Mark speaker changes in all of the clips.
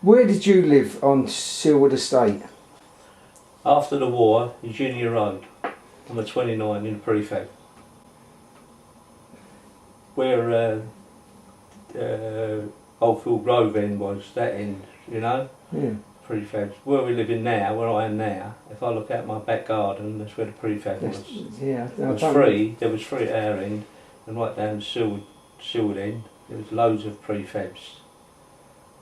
Speaker 1: Where did you live on Silwood Estate?
Speaker 2: After the war, Eugenia Road, on the 29 in the Prefab. Where Oldfield Grove end was, that end, you know?
Speaker 1: Yeah.
Speaker 2: Prefabs. Where we live in now, where I am now, if I look out my back garden, that's where the prefab was.
Speaker 1: Yeah,
Speaker 2: There was three at our end, and right down the Silwood end, there was loads of prefabs.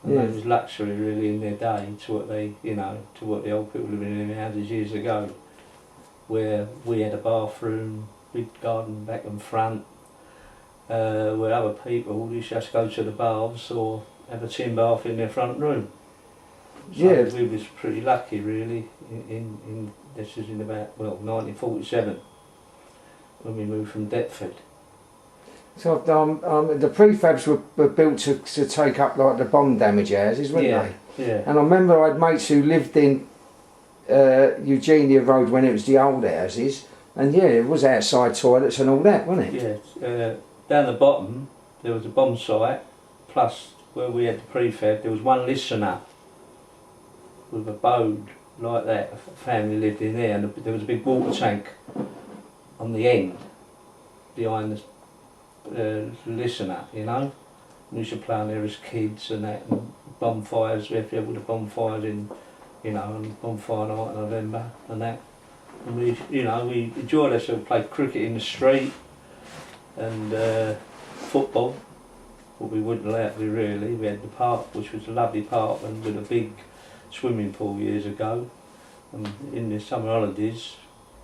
Speaker 2: And
Speaker 1: yeah.
Speaker 2: that was luxury really in their day to what they, you know, to what the old people living in their houses years ago. Where we had a bathroom, big garden back and front, where other people used to just go to the baths or have a tin bath in their front room. So
Speaker 1: yeah,
Speaker 2: we was pretty lucky really in this was in about 1947 when we moved from Deptford.
Speaker 1: So the prefabs were built to take up like the bomb damage houses, weren't they?
Speaker 2: Yeah.
Speaker 1: And I remember I had mates who lived in Eugenia Road when it was the old houses, and yeah, it was outside toilets and all that, wasn't it?
Speaker 2: Yeah. Down the bottom there was a bomb site, plus where we had the prefab there was one listener with a abode like that. A family lived in there, and there was a big water tank on the end behind the listener, you know. We used to play on there as kids and that, and bonfires. We had to have all the bonfires in, you know, on bonfire night in November and that. And we enjoyed ourselves. Played cricket in the street and football, but we wouldn't allow to do really. We had the park, which was a lovely park, and with a big swimming pool years ago. And in the summer holidays,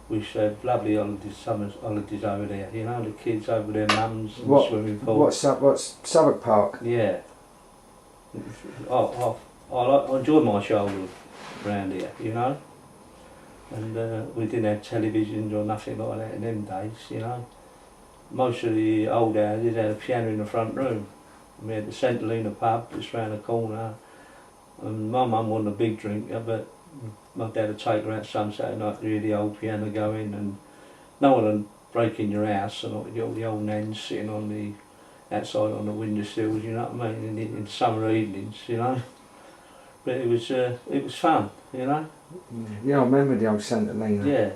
Speaker 2: we used to have lovely summer holidays over there. You know, the kids over their mums and the swimming pool.
Speaker 1: What's Southwark Park?
Speaker 2: Yeah. I enjoy my childhood around here, you know. And we didn't have televisions or nothing like that in them days, you know. Most of the old houses had a piano in the front room. We had the Centolina pub just round the corner. And my mum wasn't a big drinker, but my dad would take her out some Saturday night to hear the old piano going, and no one would break in your house, and all the old nans sitting on the outside on the windowsills, you know what I mean, in summer evenings, you know. But it was fun, you know.
Speaker 1: Yeah, I remember the old Centolina.
Speaker 2: Yeah.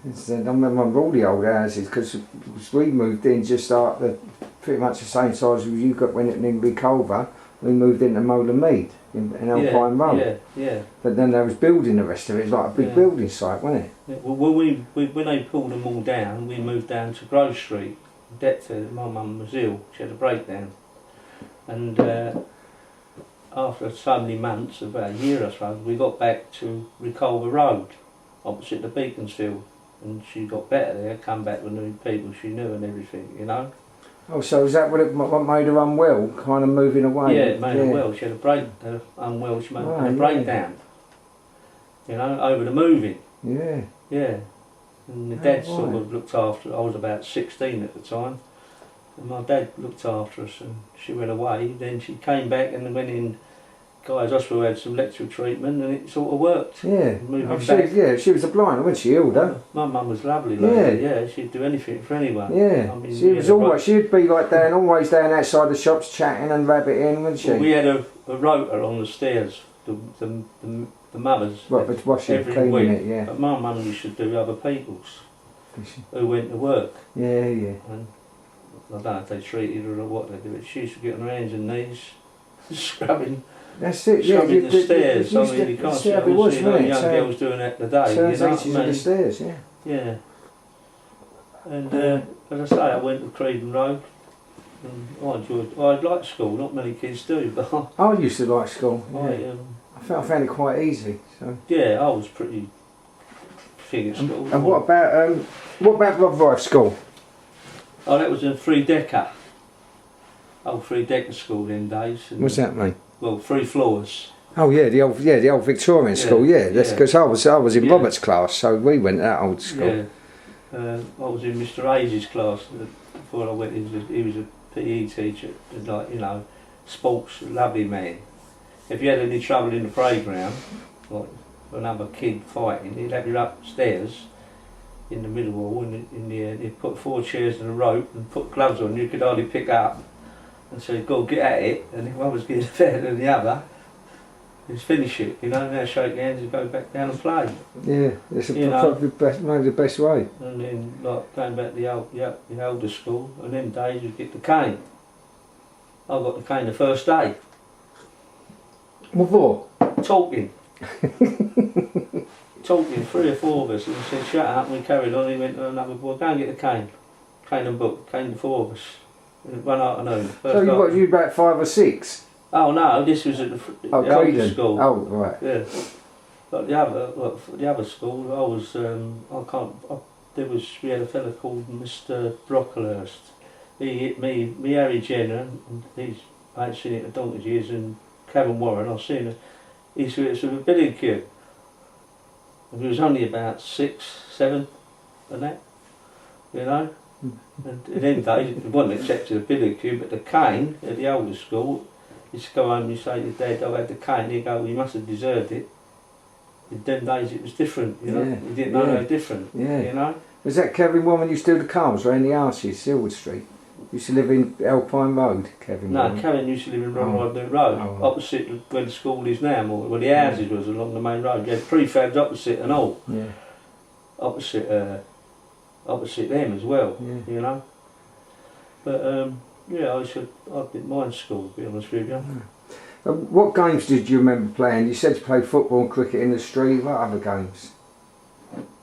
Speaker 1: I remember all the old houses because we moved in just after, pretty much the same size as you got when it needed to be Culver. We moved into Molar Mead in Alpine Road.
Speaker 2: Yeah.
Speaker 1: But then they was building the rest of it. It was like a big building site, wasn't it?
Speaker 2: Yeah, well, when they pulled them all down, we moved down to Grove Street, Deptford. My mum was ill; she had a breakdown, and after so many months, about a year or so, we got back to Reculver Road, opposite the Beaconsfield, and she got better there. Come back with new people she knew and everything, you know.
Speaker 1: Oh, so is that what made her unwell, kind of moving away?
Speaker 2: Yeah, it made her well. She had unwell, she had a breakdown, you know, over the moving.
Speaker 1: Yeah.
Speaker 2: Yeah. And the dad sort of looked after, I was about 16 at the time, and my dad looked after us, and she went away. Then she came back and went in Guy's Hospital, had some electrical treatment, and it sort of worked.
Speaker 1: Yeah. She was a blind, wasn't she? Hilda.
Speaker 2: My mum was lovely, yeah. She'd do anything for anyone.
Speaker 1: Yeah. I mean, she'd be like always down outside the shops chatting and rabbiting, wouldn't she?
Speaker 2: Well, we had a rotor on the stairs, the mothers.
Speaker 1: Right, but washing,
Speaker 2: every
Speaker 1: cleaning
Speaker 2: week.
Speaker 1: it, yeah.
Speaker 2: But my mum used to do other people's who went to work.
Speaker 1: Yeah.
Speaker 2: And I don't know if they treated her or what they did, but she used to get on her hands and knees, scrubbing.
Speaker 1: That's it,
Speaker 2: Scrubbing the stairs. I mean, you can't see young girls doing that today. You know what I mean?
Speaker 1: The stairs, yeah.
Speaker 2: Yeah. And as I say, I went to Credon Road. And I liked school. Not many kids do, but
Speaker 1: I used to like school. Yeah. I found it quite easy. So.
Speaker 2: Yeah, I was pretty big at school.
Speaker 1: And what about Rotherhithe School?
Speaker 2: Oh, that was a 3-decker. Old 3-decker school them days.
Speaker 1: What's that mean?
Speaker 2: Well, 3 floors.
Speaker 1: Oh yeah, the old Victorian school. Yeah, that's because I was in Robert's class, so we went to that old school.
Speaker 2: Yeah. I was in Mr. Hayes' class before I went into. He was a PE teacher, like, you know, sports, lovely man. If you had any trouble in the playground, like another kid fighting, he'd have you upstairs in the middle wall, and he'd put 4 chairs and a rope and put gloves on you could hardly pick up, and so he'd go get at it, and if one was getting better than the other, Just finish it, you know, now shake hands and go back down and play.
Speaker 1: Yeah, it's
Speaker 2: You know.
Speaker 1: probably maybe the best way.
Speaker 2: And then, like, going back to the older school, and them days you'd get the cane. I got the cane the first day.
Speaker 1: What for?
Speaker 2: Talking. Talking, 3 or 4 of us, and he said, shut up, and we carried on. He went to another boy, go and get the cane. Cane and book, cane the 4 of us. One afternoon.
Speaker 1: So you about 5 or 6?
Speaker 2: Oh no, this was at the older
Speaker 1: Credon.
Speaker 2: school.
Speaker 1: Oh, right.
Speaker 2: Yeah. But the other school, I was, we had a fella called Mr. Brocklehurst. He hit me Harry Jenner, and I ain't seen it for donkey's years, and Kevin Warren, I've seen it. He said it's with a billiard cue. And he was only about 6, 7 and that, you know. And in them days, it wasn't accepted a billiard cue, but the cane at the older school, you just go home and you say to your dad, I had the cane, he'd go, well, you must have deserved it. In them days it was different, you know. You didn't know they were different, you know.
Speaker 1: Was that Kevin Warren used to do the cars around the arches, Silwood Street? Used to live in Alpine Road, Kevin Warren?
Speaker 2: No, Kevin used to live in Rotherhithe Road, opposite where the school is now, where the houses was along the main road. You had prefabs opposite and all. Yeah. Opposite them as well, you know. But yeah, I didn't mind school, to be honest with you.
Speaker 1: What games did you remember playing? You said you played football and cricket in the street. What other games?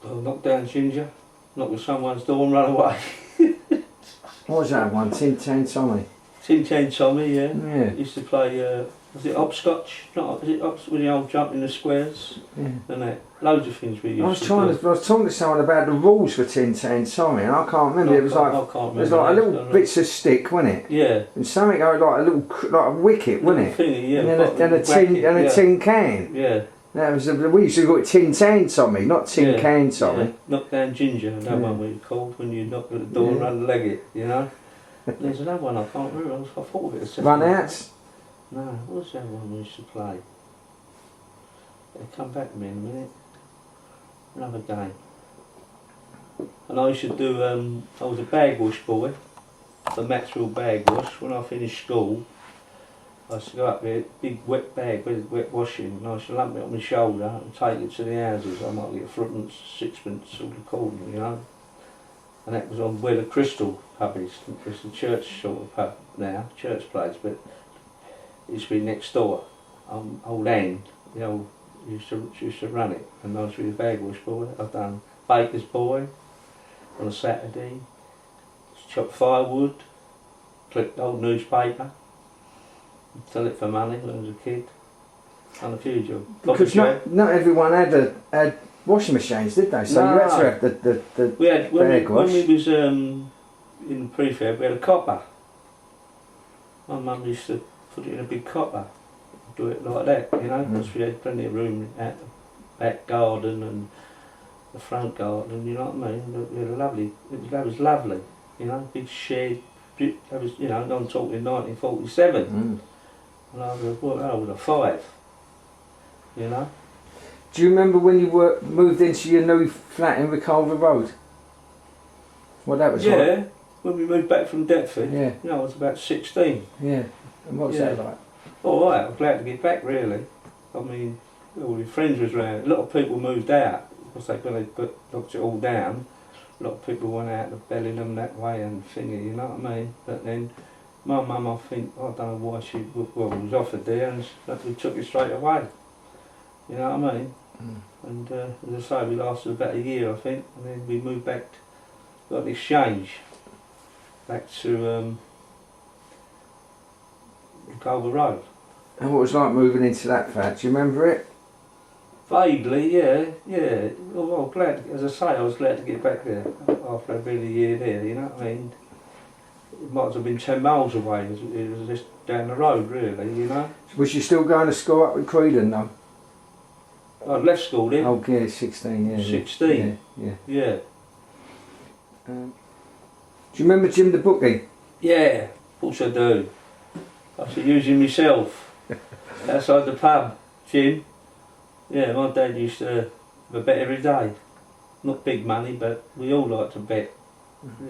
Speaker 2: Well, knock down Ginger, knock with someone's door and run away.
Speaker 1: What was that one? Tin Tan Tommy?
Speaker 2: Tin Tan Tommy, yeah. Used to play, was it hopscotch? Was it the old jump in the squares? Yeah. And that. Loads of things we used to do. I
Speaker 1: was talking to someone about the rules for Tin Tan Tommy, and I can't remember. It was like a little bits of stick, wasn't it? Yeah. And something like a wicket, wasn't it?
Speaker 2: Thingy, yeah.
Speaker 1: And a tin can. Yeah. That was we used to call it Tin Tan Tommy, not Tin Can Tommy. Yeah.
Speaker 2: Knock down Ginger, that one we called when you knock at the door and run leg it, you know. There's another one I can't remember. I thought of it.
Speaker 1: Run outs?
Speaker 2: No, what was that one we used to play? It'll come back to me in a minute. Another game. And I used to do, I was a Bagwash boy, the Maxwell Bagwash. When I finished school, I used to go up there, big wet bag with wet washing, and I used to lump it on my shoulder and take it to the houses. I might get 3pence, 6pence, all according, you know. And that was on where the Crystal pub is. It's the church sort of pub now, church place, but it used to be next door. Old Anne, the old, used to run it, and I was with a Bagwash boy. I've done baker's boy on a Saturday, chopped firewood, clipped old newspaper, sell it for money when I was a kid. Done a few jobs.
Speaker 1: Because not everyone had washing machines, did they? So you had to have the Bagwash.
Speaker 2: When we was in the prefab, we had a copper. My mum used to put it in a big copper, do it like that, you know, because we had plenty of room at the back garden and the front garden, you know what I mean? We had a lovely, that was lovely, you know, big shed, that was, you know, I'm talking 1947, and I was a 5, you know.
Speaker 1: Do you remember when you moved into your new flat in Rotherhithe Road? What that was like?
Speaker 2: Yeah, when we moved back from Deptford, you know, I was about 16.
Speaker 1: Yeah, and what was that like?
Speaker 2: All right, I'm glad to get back, really. I mean, all your friends was around. A lot of people moved out because when they knocked it all down, a lot of people went out to Bellingham that way and thingy, you know what I mean? But then my mum, I think, I don't know why she was offered there, and we took it straight away. You know what I mean? And as I say, we lasted about a year, I think, and then we moved back, got an exchange back to Culver Road.
Speaker 1: And what was it like moving into that flat? Do you remember it?
Speaker 2: Vaguely, yeah. Well, glad, as I say, I was glad to get back there after a really year there, you know what I mean? It might have been 10 miles away, it was just down the road, really, you know?
Speaker 1: Was you still going to school up with Credon, though?
Speaker 2: I'd left school then.
Speaker 1: Oh, yeah, 16, yeah.
Speaker 2: 16? Yeah.
Speaker 1: Do you remember Jim the Bookie?
Speaker 2: Yeah, of course I do. I used to use him myself outside the pub, Jim. Yeah, my dad used to have a bet every day. Not big money, but we all liked to bet.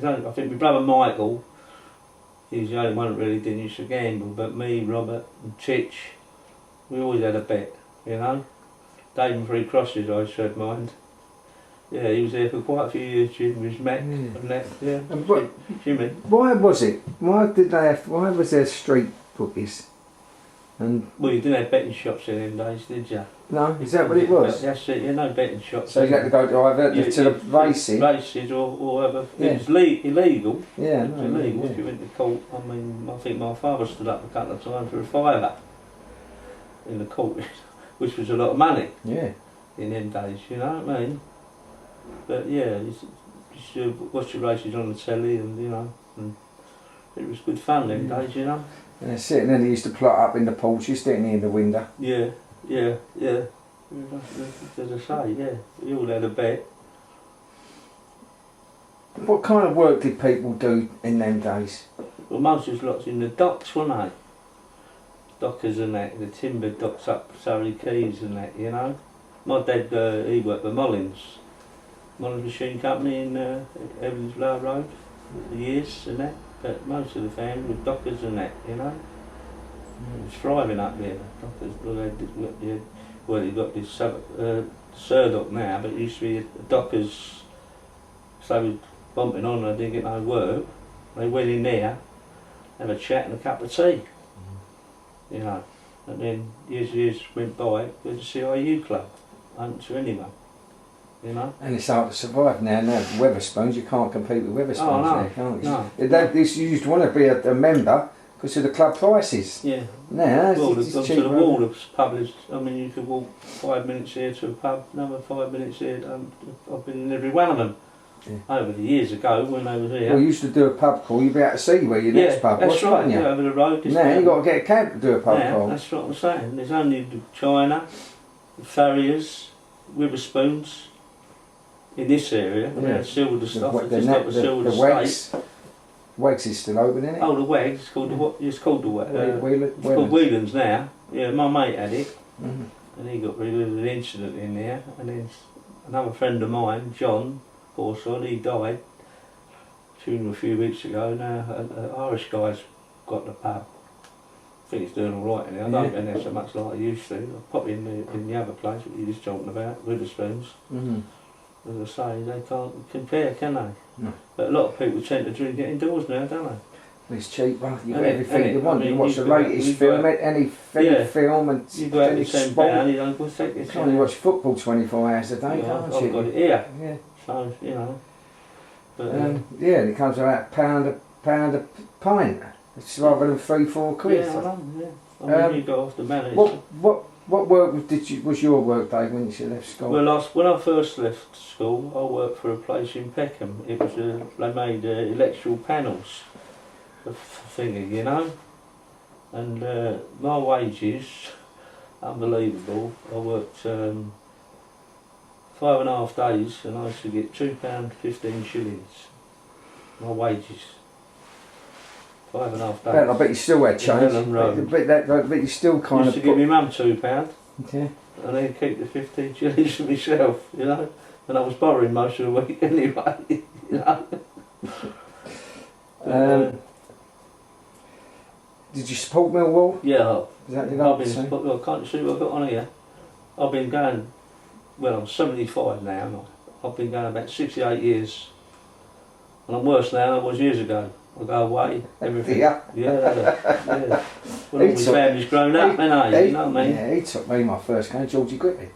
Speaker 2: I think my brother Michael, he was the only one that really didn't used to gamble, but me, Robert and Chitch, we always had a bet. you know. David Three Crosses, I should mind. Yeah, he was there for quite a few years, Jim, with his mech and that, yeah.
Speaker 1: And
Speaker 2: Jimmy.
Speaker 1: why was it? Why was there street bookies? And
Speaker 2: Well, you didn't have betting shops in them days, did you?
Speaker 1: no, is that what it was?
Speaker 2: That's it, no betting shops.
Speaker 1: So you had to go to either to the racing.
Speaker 2: Races or whatever.
Speaker 1: Yeah.
Speaker 2: It was illegal.
Speaker 1: Yeah,
Speaker 2: It was illegal if you went to court. I mean, I think my father stood up a couple of times for a fiver in the court, which was a lot of money
Speaker 1: Yeah.
Speaker 2: in them days, you know what I mean? But yeah, you should watch the races on the telly and, you know, and it was good fun them days, you know?
Speaker 1: And that's it, and then they used to plot up in the porches, didn't they, in the window?
Speaker 2: Yeah. As I say, yeah, we all had a bet.
Speaker 1: What kind of work did people do in them days?
Speaker 2: Well, most was lots in the docks, weren't they? Dockers and that, the timber docks up Surrey Quays and that, you know. My dad, he worked for Mullins Machine Company in Evansville Road for years and that. But most of the family were dockers and that, you know. It was thriving up there. Dockers, well, you've got this Surdock now, but it used to be a dockers. So we bumping on and I didn't get no work. They went in there, have a chat and a cup of tea. You know. And then years went by, there's a CIU club, open to anyone. You know?
Speaker 1: And it's hard to survive now. Now, Weatherspoons, you can't compete with Weatherspoons now, can't you?
Speaker 2: No.
Speaker 1: You used to want to be a member because of the club prices.
Speaker 2: Yeah.
Speaker 1: Now,
Speaker 2: Well,
Speaker 1: it's
Speaker 2: the
Speaker 1: cheaper.
Speaker 2: the wall of published. I mean, you could walk 5 minutes here to a pub, another 5 minutes here. I've been in every one of them over the years ago when they was here.
Speaker 1: Well, you used to do a pub crawl, you'd be able to see where your next pub was,
Speaker 2: that's right.
Speaker 1: couldn't you?
Speaker 2: Yeah, over the road.
Speaker 1: Now you've got to get a cab to do a pub crawl.
Speaker 2: That's what I'm saying. There's only the China, the Farriers, Witherspoons in this area.
Speaker 1: Yeah.
Speaker 2: Silwood and stuff.
Speaker 1: The Wags. Wags is still open, isn't it?
Speaker 2: Oh, the Wags. It's called the what? It's called the Wags. It's called
Speaker 1: Whelan's.
Speaker 2: Whelan's now. Yeah, my mate had it,
Speaker 1: Mhm.
Speaker 2: and he got rid of an incident in there. And then another friend of mine, John Horsod, he died. Funeral a few weeks ago. Now an Irish guy's got the pub. I think he's doing all right in there. I don't go in there so much like I used to. I pop in the other place what you just talking about, Witherspoons.
Speaker 1: Mhm.
Speaker 2: As I say, they can't compare, can they?
Speaker 1: No.
Speaker 2: But a lot of people tend to drink it indoors now, don't they?
Speaker 1: It's cheaper. You got
Speaker 2: Ain't it?
Speaker 1: everything
Speaker 2: Ain't
Speaker 1: you
Speaker 2: it?
Speaker 1: want.
Speaker 2: I mean,
Speaker 1: you watch the
Speaker 2: you got-
Speaker 1: latest
Speaker 2: you
Speaker 1: film,
Speaker 2: got-
Speaker 1: any
Speaker 2: Yeah.
Speaker 1: film, and
Speaker 2: You go out
Speaker 1: any
Speaker 2: with £10,
Speaker 1: sport.
Speaker 2: you don't go take it.
Speaker 1: You can't watch football 24 hours a day,
Speaker 2: Yeah,
Speaker 1: can't
Speaker 2: I've
Speaker 1: you?
Speaker 2: got it here,
Speaker 1: Yeah.
Speaker 2: so, you know. But,
Speaker 1: Yeah, and it comes about pound a pint. It's rather than 3-4 quid.
Speaker 2: yeah, I know, yeah. I mean, you go off the manage.
Speaker 1: What work was your work, Dave, when you left school?
Speaker 2: Well, when I first left school, I worked for a place in Peckham. It was they made electrical panels, thingy, you know. And my wages, unbelievable. I worked 5.5 days, and I used to get £2.15. My wages. 5.5 days.
Speaker 1: I bet you still had change.
Speaker 2: Ellen Road.
Speaker 1: But you still kind
Speaker 2: Used
Speaker 1: of.
Speaker 2: to give me mum £2.
Speaker 1: Yeah.
Speaker 2: And then keep the 15 shillings for myself, you know. And I was borrowing most of the week anyway, you know.
Speaker 1: Did you support Millwall?
Speaker 2: Yeah.
Speaker 1: Is that
Speaker 2: I've been, well, can't you see what I've got on here? I've been going, well, I'm 75 now. I've been going about 68 years. And I'm worse now than I was years ago. I go away, everything.
Speaker 1: Yeah.
Speaker 2: Yeah. When all my family's grown up, you know what I mean?
Speaker 1: Yeah, he took me my first game, Georgie Griffin.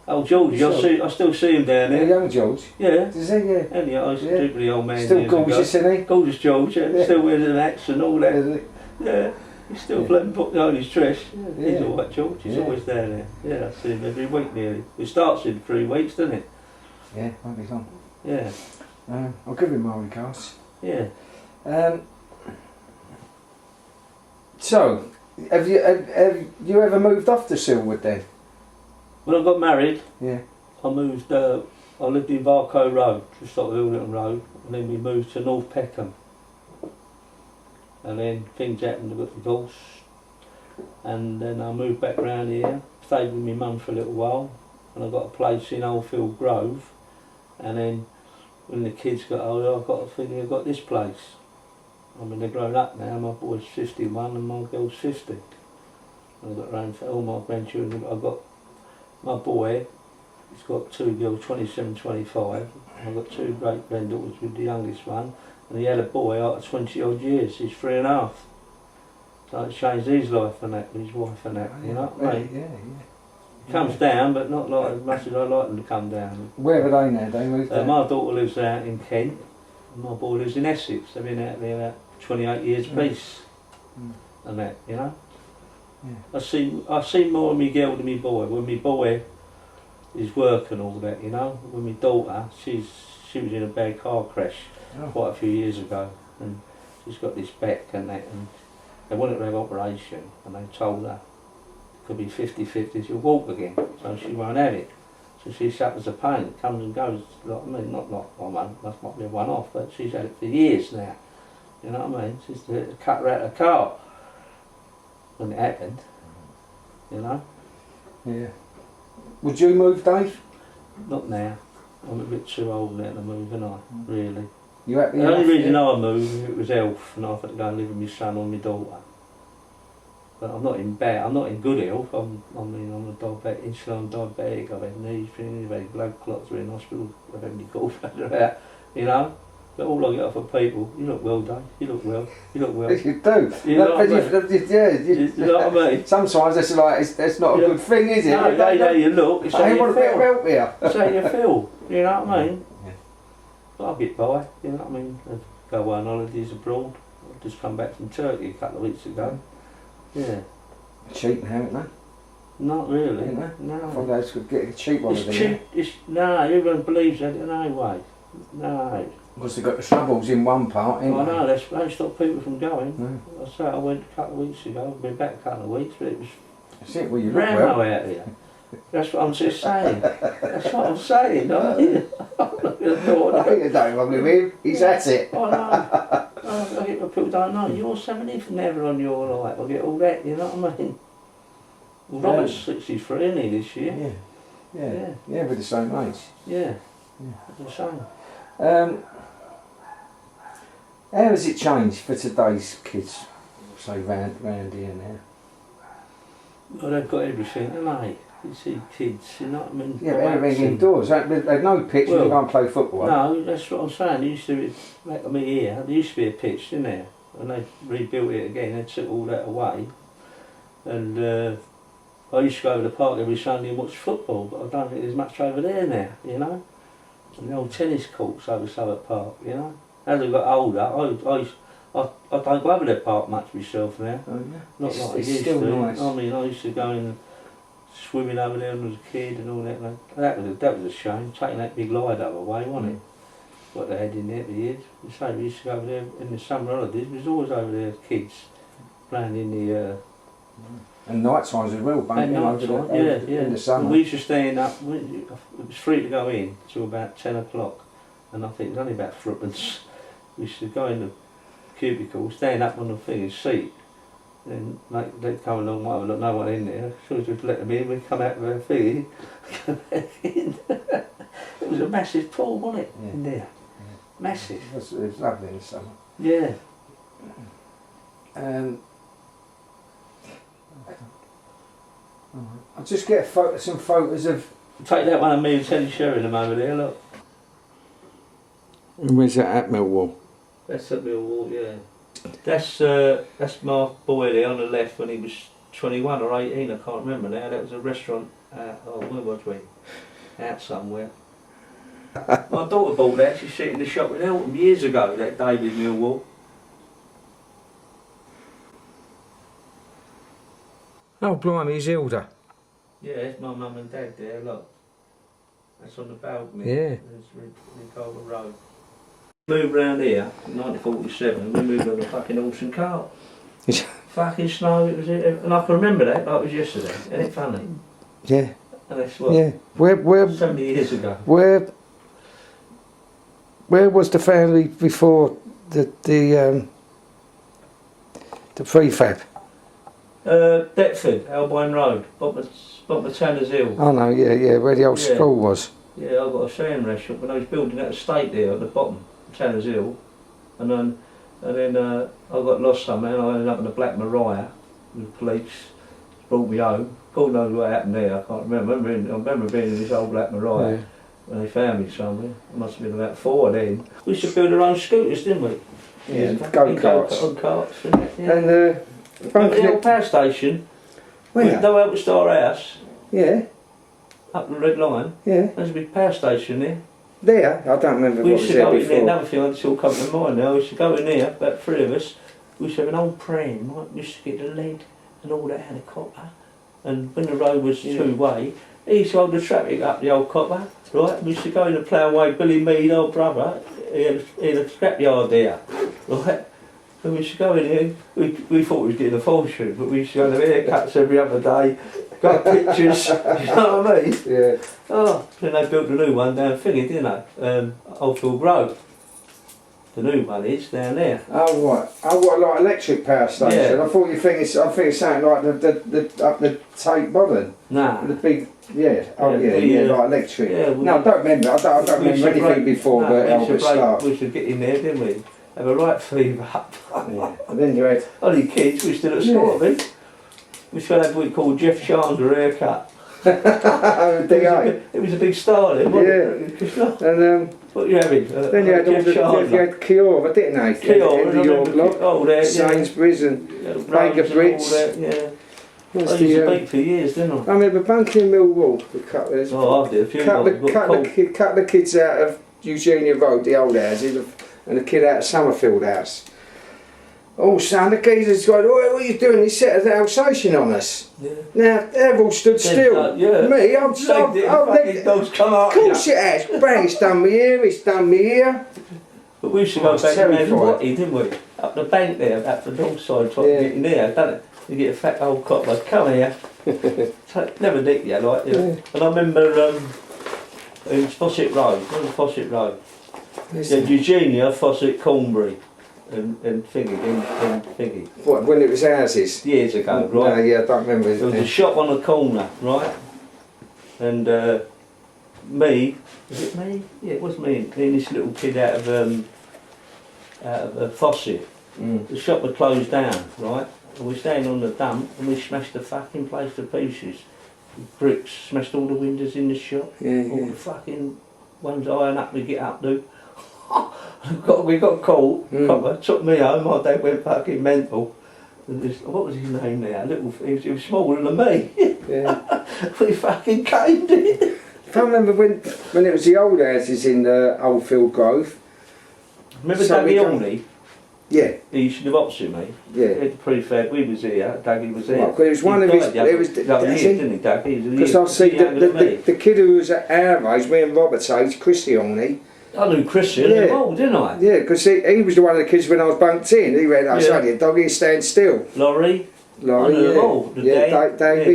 Speaker 2: Oh, George, I still see him down there.
Speaker 1: Young George.
Speaker 2: Yeah.
Speaker 1: Does he? Yeah.
Speaker 2: Anyhow, I used to drink with the old man.
Speaker 1: Still
Speaker 2: years
Speaker 1: gorgeous,
Speaker 2: ago.
Speaker 1: isn't he?
Speaker 2: Gorgeous George, yeah. Still wears an axe and all that.
Speaker 1: Is
Speaker 2: Yeah. He's still putting on his dress. Yeah. He's
Speaker 1: Yeah.
Speaker 2: alright, George. He's
Speaker 1: Yeah.
Speaker 2: always down there. Yeah, I see him every week nearly. It starts in 3 weeks, doesn't it?
Speaker 1: he? Yeah, won't be long.
Speaker 2: Yeah.
Speaker 1: I'll give him my regards.
Speaker 2: Yeah.
Speaker 1: So, have you ever moved off to Silwood then?
Speaker 2: When I got married,
Speaker 1: Yeah.
Speaker 2: I moved, I lived in Varco Road, just off Hildon Road, and then we moved to North Peckham. And then things happened, I got divorced, and then I moved back round here, stayed with my mum for a little while, and I got a place in Oldfield Grove, and then when the kids got older, I got this place. I mean, they're grown up now, my boy's 51 and my girl's 50. I've got around for all my grandchildren, I've got my boy, he's got 2 girls, 27, 25. I've got 2 great granddaughters with the youngest one, and he had a boy after 20 odd years. He's 3.5. So it changed his life and that, with his wife and that. You know what I mean?
Speaker 1: Yeah.
Speaker 2: He comes down, but not like as much as I like them to come down.
Speaker 1: Where are they now? They moved there?
Speaker 2: My daughter lives out in Kent, and my boy lives in Essex. They've been out there about 28 years apiece, and that, you know. Yeah. I see more of me girl than me boy. When me boy is work and all that, you know. When my daughter, she was in a bad car crash quite a few years ago, and she's got this back and that, and they wanted to have an operation, and they told her it could be 50-50 she'll walk again, so she won't have it. So she suffers the pain, it comes and goes, like, I mean, not one, that might be a one-off, but she's had it for years now. You know what I mean? She's to cut her out of the car when it happened, you know?
Speaker 1: Yeah. Would you move, Dave?
Speaker 2: Not now. I'm a bit too old now to move, and really.
Speaker 1: You happy?
Speaker 2: The only reason I moved, it was health, and I had to go and live with my son or my daughter. But I'm not in bad. I'm not in good health. I'm a diabetic, insulin diabetic. I've had knee things, I've had blood clots. We're in hospital. I've had my gallbladder out. You know. But all I get off of people, you look well, Dave. You look well. You look well.
Speaker 1: You do.
Speaker 2: You know what I mean?
Speaker 1: You know what I mean? Sometimes it's like that's not a good thing, is it?
Speaker 2: No, they know you look. It's how you
Speaker 1: want a bit of help here.
Speaker 2: It's how you feel. You know what I mean? Yeah. But I'll get by. You know what I mean? I go away on holidays abroad. I've just come back from Turkey a couple of weeks ago. Yeah.
Speaker 1: Cheap now, isn't they?
Speaker 2: Not really.
Speaker 1: Isn't they?
Speaker 2: No.
Speaker 1: I thought they could get a cheap one.
Speaker 2: It's cheap. No, everyone believes that in no way. No.
Speaker 1: Because they've got the troubles in one part, ain't
Speaker 2: I
Speaker 1: they?
Speaker 2: know, that don't stop people from going.
Speaker 1: No.
Speaker 2: I say I went a couple of weeks ago, I've been back a couple of weeks, but it was
Speaker 1: That's it, well you look
Speaker 2: Rambo
Speaker 1: well.
Speaker 2: out here. That's what I'm just saying. That's what I'm saying. I think
Speaker 1: I don't want with him, he's at it.
Speaker 2: I know. I get people don't know, you're 70th never on your life. I get all that, you know what I mean? Well, Robert's 63, isn't he, this year?
Speaker 1: Yeah, we're the same age.
Speaker 2: Yeah, the same.
Speaker 1: How has it changed for today's kids, say round here now?
Speaker 2: Well, they've got everything, haven't they? You see kids, you know what I mean?
Speaker 1: Yeah, but everything indoors. They've no pitch when you go and play football.
Speaker 2: No, that's what I'm saying. There used to be, back at me here, there used to be a pitch, didn't there? And they rebuilt it again, they took all that away. And I used to go to the park every Sunday and watch football, but I don't think there's much over there now, you know? And the old tennis courts over Southwark Park, you know? As I got older, I don't go over that park much myself now.
Speaker 1: Oh, yeah.
Speaker 2: Not like I used
Speaker 1: still
Speaker 2: to.
Speaker 1: Nice.
Speaker 2: I mean, I used to go in swimming over there when I was a kid and all that. And that was a shame, taking that big light up away, wasn't it? What they had in there for years. So we used to go over there in the summer holidays. We was always over there, kids, playing in the...
Speaker 1: and night times as well,
Speaker 2: and night time,
Speaker 1: in the summer.
Speaker 2: And we used to stand up, it was free to go in till about 10 o'clock. And I think it was only about threepence. We used to go in the cubicle, stand up on the thing and seat. Then they'd come along, well, look, no one in there. So we just let them in, we'd come out of our thing, come back in. It was a massive pool, wasn't it, in there? Yeah. Massive.
Speaker 1: It was lovely in the summer.
Speaker 2: Yeah.
Speaker 1: I'll just get some photos of...
Speaker 2: Take that one of me and Teddy Sheringham over there, look.
Speaker 1: And where's that at Millwall?
Speaker 2: That's at Millwall, yeah. That's my boy there on the left when he was 21 or 18, I can't remember now. That was a restaurant, where was we? Out somewhere. My daughter bought that, she sat in the shop with Elton years ago, that David Millwall.
Speaker 1: Oh blimey, he's Hilda.
Speaker 2: Yeah, that's my mum and dad there, look. That's on the balcony.
Speaker 1: Yeah.
Speaker 2: It's Ricola Road. Moved round here in 1947, we moved on a fucking horse and cart. Fucking snow, it was it, and I can remember that like it was yesterday, isn't it funny?
Speaker 1: Yeah.
Speaker 2: And that's what,
Speaker 1: yeah. Where
Speaker 2: 70 years ago.
Speaker 1: Where was the family before the prefab?
Speaker 2: Deptford, Elbourne Road, bottom of Chandler's Hill.
Speaker 1: Oh no, yeah, where the old school was.
Speaker 2: Yeah, I got a sand restaurant when I was building that estate there at the bottom, Chandler's Hill, and then I got lost somehow and I ended up in the Black Maria with the police, brought me home, God knows what happened there, I can't remember. I remember being in this old black Mariah when they found me somewhere. It must have been about 4 then. We used to build our own scooters, didn't we?
Speaker 1: Yeah, go-karts.
Speaker 2: Go-karts, yeah.
Speaker 1: And
Speaker 2: the old power station,
Speaker 1: where?
Speaker 2: no Albert Star House,
Speaker 1: Yeah,
Speaker 2: up the Red Line.
Speaker 1: yeah.
Speaker 2: There's a big power station there.
Speaker 1: There? I don't remember
Speaker 2: We
Speaker 1: what
Speaker 2: used
Speaker 1: was
Speaker 2: to
Speaker 1: there
Speaker 2: go in
Speaker 1: before.
Speaker 2: there, another thing I still come to mind now, we used to go in there, about 3 of us, we used to have an old pram, right? We used to get the lead and all that out of copper, and when the road was two-way, he used to hold the traffic up the old copper, right? We used to go in and plough away. Billy Mead, old brother, he had a scrapyard there, right? And we used to go in here, we thought we was getting a fortune, but we used to go to haircuts every other day, got pictures, you know what I mean?
Speaker 1: Yeah.
Speaker 2: Oh, then they built a new one down Thingy, didn't they? Oldfield Road. The new one is down there.
Speaker 1: Oh right. Oh what, like electric power station?
Speaker 2: Yeah.
Speaker 1: I thought you think it's something like the up the Tate Modern.
Speaker 2: Nah.
Speaker 1: The big like electric.
Speaker 2: Yeah,
Speaker 1: no, I don't remember. I don't remember anything before but Albert Star.
Speaker 2: We used to get in there, didn't we? Have a right fever up.
Speaker 1: Yeah. And then you had
Speaker 2: Only kids, we still at school, I think. We used to have what we called Jeff Chandler haircut. It was a big star then, wasn't it?
Speaker 1: And
Speaker 2: what you having?
Speaker 1: then you had all you had Kiora, didn't they?
Speaker 2: Kiora,
Speaker 1: the York block.
Speaker 2: Oh, there,
Speaker 1: Sainsbury's and Baker Brits.
Speaker 2: Yeah. I used to bake for years, didn't I?
Speaker 1: I remember bunking in Millwall.
Speaker 2: Oh, I did a few.
Speaker 1: Couple of kids out of Eugenia Road, the old houses, and a kid out of Summerfield House. Oh son, the geezer's going, oh, what are you doing? He set an Alsatian on us. Yeah. Now, they've all stood still. Me, I'm
Speaker 2: those come out.
Speaker 1: Of course it has. Bang, it's done me here, it's done me here.
Speaker 2: But we used to go back to Watty, didn't we? Up the bank there, up the north side, getting there, done it? You get a fat old copper, come here. Never dick you, like, And I remember in Fawcett Road, where was Fawcett Road? Eugenia, Fawcett, Cornbury. And thingy.
Speaker 1: What, when it was houses?
Speaker 2: Years ago, right?
Speaker 1: No, yeah, I don't remember.
Speaker 2: There was a shop on the corner, right? And me, was it me? Yeah, it was me and this little kid out of Fawcett. The shop had closed down, right? And we standing on the dump and we smashed the fucking place to pieces. Bricks, smashed all the windows in the shop. All the fucking ones high enough to get up to. We got caught, copper, took me home, my dad went fucking mental. What was his name there? He was smaller than me. Yeah. We fucking caned it.
Speaker 1: I remember when it was the old houses in Oldfield Grove.
Speaker 2: Remember Dougie Olney?
Speaker 1: Yeah.
Speaker 2: He used to live opposite me.
Speaker 1: Yeah.
Speaker 2: At the prefab, we was here, Dougie was there.
Speaker 1: Right, it was one of his...
Speaker 2: Didn't he, Dougie?
Speaker 1: Because I see the kid who was at our age, me and Robert's age, Christy Olney.
Speaker 2: I knew Christian didn't I?
Speaker 1: Yeah, because he was one of the kids when I was bunked in. He went, I said, you doggy, stand still.
Speaker 2: Laurie, I knew them all.
Speaker 1: Davey,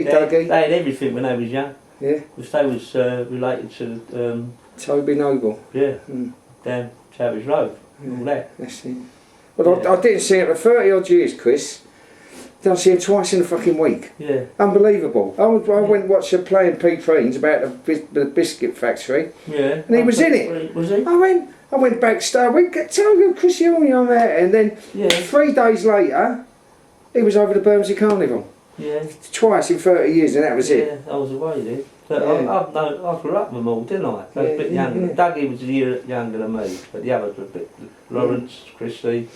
Speaker 1: Dougie.
Speaker 2: They had everything when they was young.
Speaker 1: Yeah.
Speaker 2: Because they was related to...
Speaker 1: Toby Noble.
Speaker 2: Yeah, down Savage Road, all that.
Speaker 1: That's it. But I didn't see him for 30 odd years, Chris. Then I see him twice in a fucking week.
Speaker 2: Yeah.
Speaker 1: Unbelievable. I went and watched a play in P. Preen's about the biscuit factory.
Speaker 2: Yeah.
Speaker 1: And he was in it.
Speaker 2: Was he?
Speaker 1: I went backstage. Tell you, Chris Yorney, I'm out. And then 3 days later, he was over the Bermondsey Carnival.
Speaker 2: Yeah.
Speaker 1: Twice in 30 years, and that was it.
Speaker 2: Yeah, I was away then. But I grew up with them all, didn't I? They were a bit younger. Yeah. Dougie was a year younger than me, but the others were a bit. Lawrence, Christy,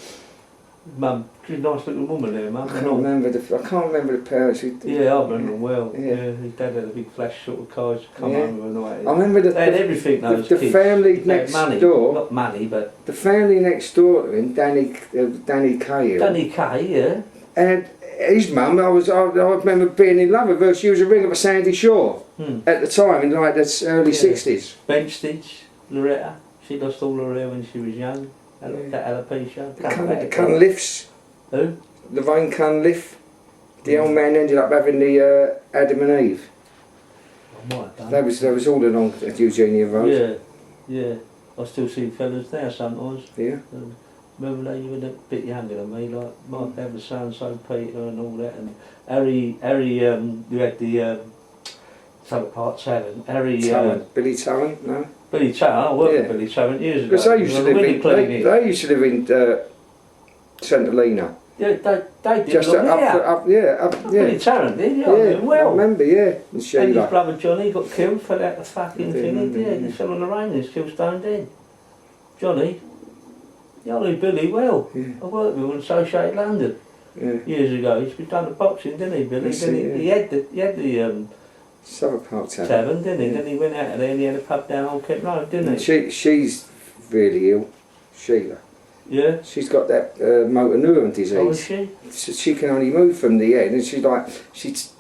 Speaker 2: Mum, she's a nice little woman there, Mum.
Speaker 1: I can't remember the parents.
Speaker 2: Yeah, I remember them well. Yeah, his dad had a big flash sort of car to come home with a night.
Speaker 1: I remember
Speaker 2: they had everything. Those
Speaker 1: the
Speaker 2: kids.
Speaker 1: Family next door.
Speaker 2: Not money, but
Speaker 1: the family next door to him, Danny Cahill.
Speaker 2: Danny Kay, yeah.
Speaker 1: And his mum, I remember being in love with her. She was a ring of a Sandy Shore at the time in like the early 60s.
Speaker 2: Benstitch, Loretta. She lost all her hair when she was young. That alopecia.
Speaker 1: The Cunliffes.
Speaker 2: Who?
Speaker 1: Lorraine Cunliffe. The old man ended up having the Adam and Eve.
Speaker 2: I might have done.
Speaker 1: That was all along at Eugenia Road.
Speaker 2: Yeah. I still see fellas there sometimes.
Speaker 1: Yeah.
Speaker 2: Remember they were a bit younger than me, like my dad was so Peter and all that, and Harry, you had the Southern Park Talent. Harry.
Speaker 1: Billy Talent, no?
Speaker 2: Billy Talent, I worked with Billy Talent years ago.
Speaker 1: Because they used to live in St Helena.
Speaker 2: Yeah, they did
Speaker 1: Just
Speaker 2: long
Speaker 1: up,
Speaker 2: Pretty talented, yeah, doing well.
Speaker 1: I remember, yeah. And
Speaker 2: And his
Speaker 1: Sheila.
Speaker 2: brother Johnny got killed, fell out the fucking
Speaker 1: Yeah,
Speaker 2: thing.
Speaker 1: yeah.
Speaker 2: He fell on the rain and he's still stone dead. Johnny, I knew Billy well.
Speaker 1: Yeah.
Speaker 2: I worked with him in Associated London
Speaker 1: Yeah.
Speaker 2: years ago. He's been done the boxing, didn't he, Billy?
Speaker 1: That's
Speaker 2: Then
Speaker 1: it,
Speaker 2: he had the
Speaker 1: Southwark Park Tavern.
Speaker 2: tavern, didn't he? Then he went out of there and he had a pub down Old Kent Road, didn't he?
Speaker 1: She's really ill, Sheila.
Speaker 2: Yeah.
Speaker 1: She's got that motor neuron disease.
Speaker 2: Oh, is she?
Speaker 1: She can only move from the head, and she's like she's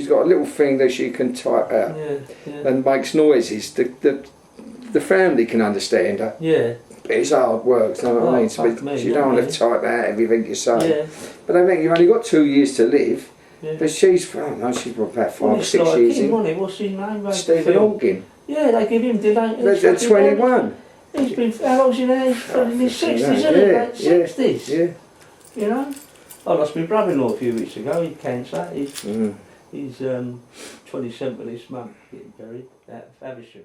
Speaker 1: got a little thing that she can type out
Speaker 2: Yeah.
Speaker 1: and makes noises. The family can understand her,
Speaker 2: Yeah.
Speaker 1: but it's hard work. You know what I mean?
Speaker 2: Fuck me,
Speaker 1: You don't
Speaker 2: yeah.
Speaker 1: want to type out everything you say.
Speaker 2: Yeah.
Speaker 1: But I think you've only got 2 years to live.
Speaker 2: Yeah.
Speaker 1: But she's, I don't know, she's about 5
Speaker 2: Well,
Speaker 1: or
Speaker 2: it's
Speaker 1: 6
Speaker 2: like
Speaker 1: years
Speaker 2: him,
Speaker 1: in.
Speaker 2: wasn't it? What's his name?
Speaker 1: Stephen Hawking.
Speaker 2: Yeah, they give him delay.
Speaker 1: At 21.
Speaker 2: He's been, how old's he now? He's in his 60s, isn't he?
Speaker 1: Yeah,
Speaker 2: Like 60s.
Speaker 1: Yeah.
Speaker 2: You know? I lost my brother-in-law a few weeks ago. He had cancer. He's 27th of this month getting buried out of Faversham.